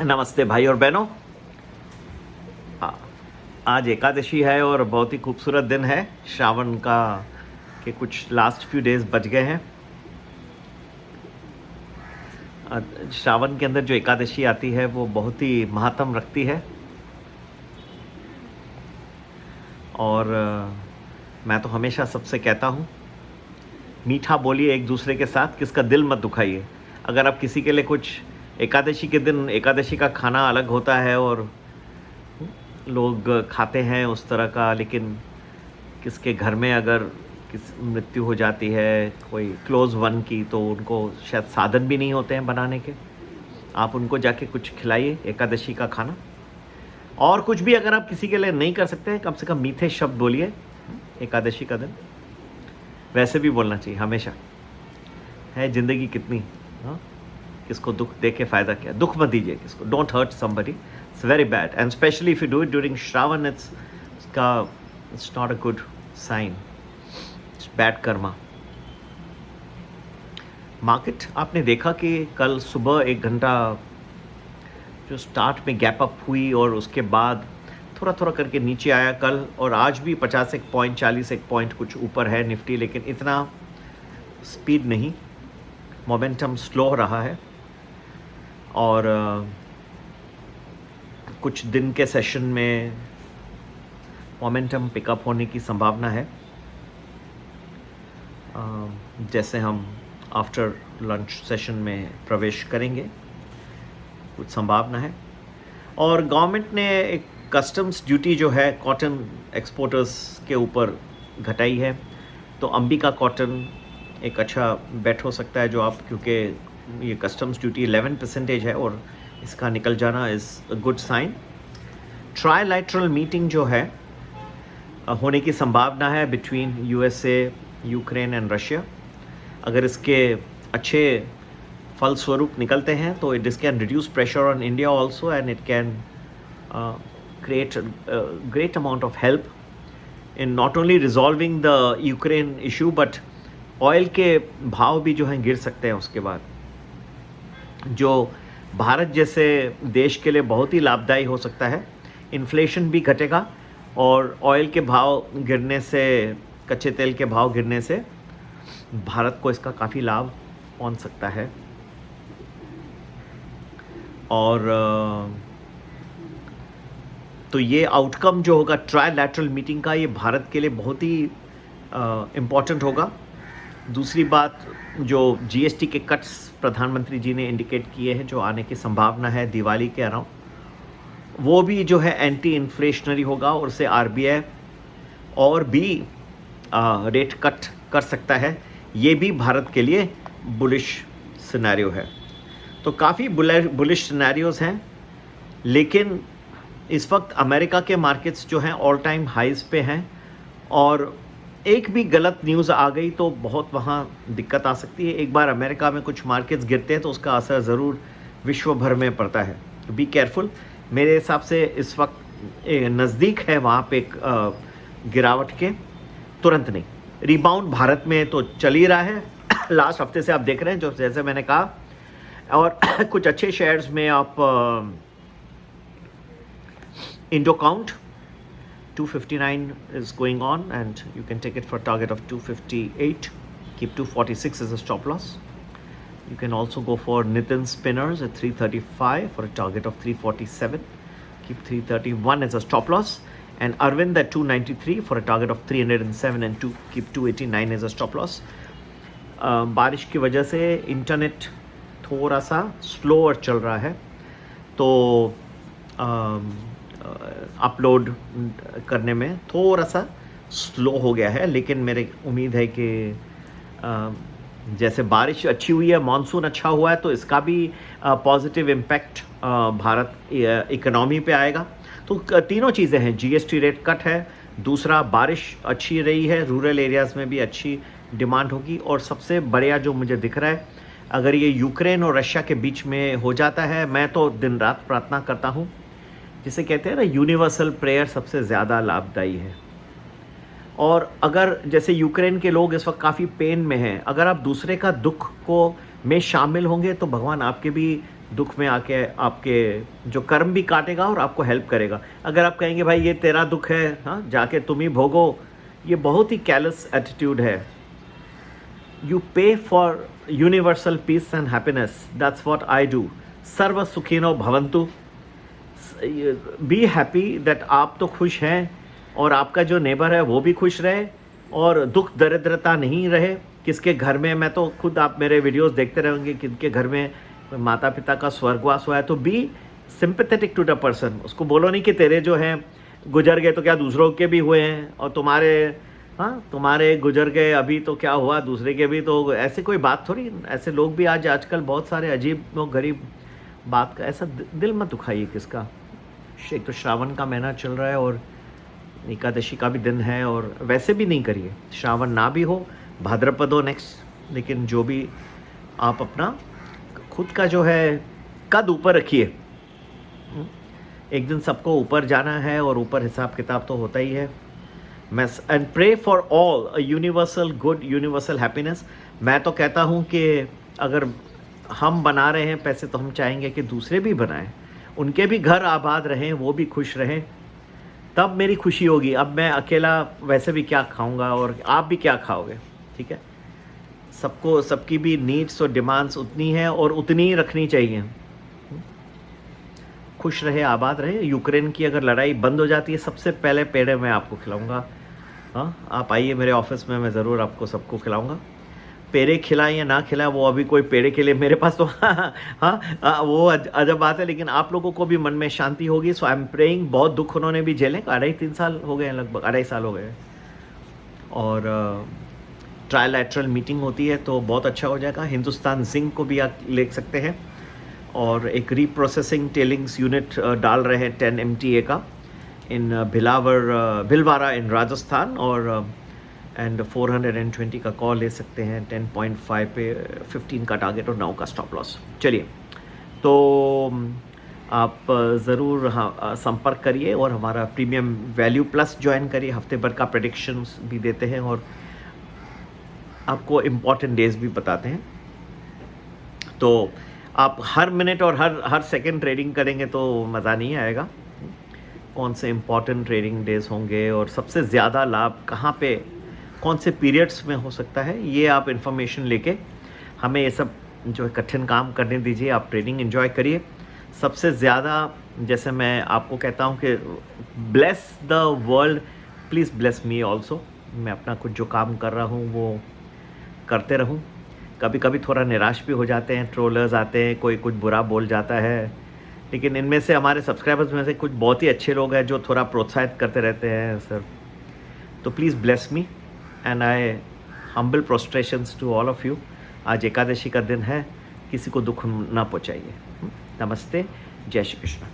नमस्ते भाई और बहनों। आ- आज एकादशी है और बहुत ही खूबसूरत दिन है। श्रावण का के कुछ लास्ट फ्यू डेज बच गए हैं। श्रावण के अंदर जो एकादशी आती है वो बहुत ही महात्म रखती है। और मैं तो हमेशा सबसे कहता हूँ, मीठा बोलिए एक दूसरे के साथ, किसका दिल मत दुखाइए। अगर आप किसी के लिए कुछ, एकादशी के दिन एकादशी का खाना अलग होता है और लोग खाते हैं उस तरह का, लेकिन किसके घर में अगर किस मृत्यु हो जाती है कोई क्लोज़ वन की, तो उनको शायद साधन भी नहीं होते हैं बनाने के। आप उनको जाके कुछ खिलाइए एकादशी का खाना। और कुछ भी अगर आप किसी के लिए नहीं कर सकते, कम से कम मीठे शब्द बोलिए एकादशी का दिन। वैसे भी बोलना चाहिए हमेशा। है ज़िंदगी कितनी, हाँ, किसको दुख दे के फ़ायदा क्या। दुख मत दीजिए किसको, don't hurt somebody, it's very bad. And specially if you do it during Shravan, it's not a good sign, it's bad karma. Market आपने देखा कि कल सुबह 1 घंटा जो स्टार्ट में गैप अप हुई और उसके बाद थोड़ा थोड़ा करके नीचे आया कल, और आज भी 50 एक पॉइंट 40 एक पॉइंट कुछ ऊपर है निफ्टी, लेकिन इतना स्पीड नहीं, मोमेंटम स्लो रहा है। और कुछ दिन के सेशन में मोमेंटम पिकअप होने की संभावना है। जैसे हम आफ्टर लंच सेशन में प्रवेश करेंगे, कुछ संभावना है। और गवर्नमेंट ने एक कस्टम्स ड्यूटी जो है कॉटन एक्सपोर्टर्स के ऊपर घटाई है, तो अंबिका कॉटन एक अच्छा बेट हो सकता है जो आप, क्योंकि ये कस्टम्स ड्यूटी 11% है और इसका निकल जाना is a good sign. Trilateral meeting जो है होने की संभावना है between USA, Ukraine and Russia. अगर इसके अच्छे फलस्वरूप निकलते हैं तो this can reduce pressure on India also, and it can create a great amount of help in not only resolving the Ukraine issue, but oil के भाव भी जो हैं गिर सकते हैं उसके बाद, जो भारत जैसे देश के लिए बहुत ही लाभदायी हो सकता है। इन्फ्लेशन भी घटेगा और ऑयल के भाव गिरने से, कच्चे तेल के भाव गिरने से भारत को इसका काफ़ी लाभ पहुंच सकता है। और तो ये आउटकम जो होगा ट्राइलैटरल मीटिंग का, ये भारत के लिए बहुत ही इम्पॉर्टेंट होगा। दूसरी बात, जो जीएसटी के कट्स प्रधानमंत्री जी ने इंडिकेट किए हैं जो आने की संभावना है दिवाली के अराउंड, वो भी जो है एंटी इन्फ्लेशनरी होगा और उससे आरबीआई और भी रेट कट कर सकता है। ये भी भारत के लिए बुलिश सिनेरियो है। तो काफ़ी बुलिश सिनेरियोज़ हैं, लेकिन इस वक्त अमेरिका के मार्केट्स जो हैं ऑल टाइम हाइज़ पे हैं, और एक भी गलत न्यूज़ आ गई तो बहुत वहाँ दिक्कत आ सकती है। एक बार अमेरिका में कुछ मार्केट्स गिरते हैं तो उसका असर ज़रूर विश्व भर में पड़ता है। तो बी केयरफुल। मेरे हिसाब से इस वक्त नज़दीक है वहाँ पे एक गिरावट के, तुरंत नहीं। रिबाउंड भारत में तो चल ही रहा है लास्ट हफ्ते से आप देख रहे हैं, जो जैसे मैंने कहा। और कुछ अच्छे शेयर्स में आप Indocount 259 is going on, and you can take it for a target of 258. Keep 246 as a stop loss. You can also go for Nitin Spinners at 335 for a target of 347. Keep 331 as a stop loss, and Arvind at 293 for a target of 307, and keep 289 as a stop loss. बारिश की वजह से internet थोड़ा सा slower चल रहा है, तो अपलोड करने में थोड़ा सा स्लो हो गया है। लेकिन मेरे उम्मीद है कि जैसे बारिश अच्छी हुई है, मानसून अच्छा हुआ है, तो इसका भी पॉजिटिव इम्पैक्ट भारत इकोनॉमी पे आएगा। तो तीनों चीज़ें हैं, जीएसटी रेट कट है, दूसरा बारिश अच्छी रही है, रूरल एरियाज़ में भी अच्छी डिमांड होगी, और सबसे बढ़िया जो मुझे दिख रहा है, अगर ये यूक्रेन और रशिया के बीच में हो जाता है, मैं तो दिन रात प्रार्थना करता हूँ, जिसे कहते हैं ना यूनिवर्सल प्रेयर, सबसे ज़्यादा लाभदायी है। और अगर जैसे यूक्रेन के लोग इस वक्त काफ़ी पेन में हैं, अगर आप दूसरे का दुख को में शामिल होंगे तो भगवान आपके भी दुख में आके आपके जो कर्म भी काटेगा और आपको हेल्प करेगा। अगर आप कहेंगे भाई ये तेरा दुख है, हाँ जाके तुम ही भोगो, ये बहुत ही कैलस एटीट्यूड है। You pray for universal peace and happiness, that's what I do. सर्व सुखिनो भवन्तु, बी हैप्पी दैट आप तो खुश हैं और आपका जो नेबर है वो भी खुश रहे और दुख दरिद्रता नहीं रहे। किसके घर में, मैं तो खुद, आप मेरे वीडियोस देखते रहेंगे, किनके घर में माता पिता का स्वर्गवास हुआ है, तो be sympathetic to the person. उसको बोलो नहीं कि तेरे जो हैं गुजर गए तो क्या दूसरों के भी हुए हैं, और तुम्हारे गुजर गए अभी तो क्या हुआ दूसरे के भी, तो ऐसे कोई बात थोड़ी। ऐसे लोग भी आज आजकल बहुत सारे अजीब लोग, गरीब बात का ऐसा दिल मत दुखाइए किसका। एक तो श्रावण का महीना चल रहा है और एकादशी का भी दिन है, और वैसे भी नहीं करिए, श्रावण ना भी हो, भाद्रपद हो नेक्स्ट, लेकिन जो भी आप अपना खुद का जो है कद ऊपर रखिए। एक दिन सबको ऊपर जाना है और ऊपर हिसाब किताब तो होता ही है। मैं and pray for all universal good, universal happiness. मैं तो कहता हूँ कि अगर हम बना रहे हैं पैसे तो हम चाहेंगे कि दूसरे भी बनाएं, उनके भी घर आबाद रहें, वो भी खुश रहें, तब मेरी खुशी होगी। अब मैं अकेला वैसे भी क्या खाऊंगा और आप भी क्या खाओगे, ठीक है। सबको, सबकी भी नीड्स और डिमांड्स उतनी है और उतनी ही रखनी चाहिए। खुश रहे, आबाद रहे। यूक्रेन की अगर लड़ाई बंद हो जाती है, सबसे पहले पेड़े मैं आपको खिलाऊंगा। हाँ, आप आइए मेरे ऑफिस में, मैं ज़रूर आपको सबको खिलाऊंगा। पेड़े खिलाएं या ना खिलाएं, वो अभी कोई पेड़े के लिए मेरे पास तो हाँ वो अजब बात है, लेकिन आप लोगों को भी मन में शांति होगी। सो आई एम प्रेइंग। बहुत दुख उन्होंने भी झेले, 2.5-3 साल हो गए हैं, लगभग 2.5 साल हो गए, और ट्रायलैटरल मीटिंग होती है तो बहुत अच्छा हो जाएगा। हिंदुस्तान जिंक को भी आप ले सकते हैं, और एक रीप्रोसेसिंग टेलिंग्स यूनिट डाल रहे हैं 10 MTA का इन भिलवाड़ा इन राजस्थान, और एंड 420 का कॉल ले सकते हैं। 10.5 पे 15 का टारगेट और 9 का स्टॉप लॉस। चलिए, तो आप ज़रूर संपर्क करिए और हमारा प्रीमियम वैल्यू प्लस ज्वाइन करिए। हफ्ते भर का प्रेडिक्शंस भी देते हैं और आपको इम्पॉर्टेंट डेज भी बताते हैं। तो आप हर मिनट और हर सेकंड ट्रेडिंग करेंगे तो मज़ा नहीं आएगा। कौन से इम्पॉर्टेंट ट्रेडिंग डेज होंगे और सबसे ज़्यादा लाभ कहाँ पे, कौन से पीरियड्स में हो सकता है, ये आप इन्फॉर्मेशन लेके हमें ये सब जो है कठिन काम करने दीजिए। आप ट्रेडिंग एंजॉय करिए। सबसे ज़्यादा, जैसे मैं आपको कहता हूँ कि bless the world, please bless me also. मैं अपना कुछ जो काम कर रहा हूँ वो करते रहूँ। कभी कभी थोड़ा निराश भी हो जाते हैं, ट्रोलर्स आते हैं, कोई कुछ बुरा बोल जाता है, लेकिन इनमें से हमारे सब्सक्राइबर्स में से कुछ बहुत ही अच्छे लोग हैं जो थोड़ा प्रोत्साहित करते रहते हैं सर। तो please bless me and I humble prostrations to all of you. आज एकादशी का दिन है, किसी को दुख ना पहुँचाइए। नमस्ते, जय श्री कृष्ण।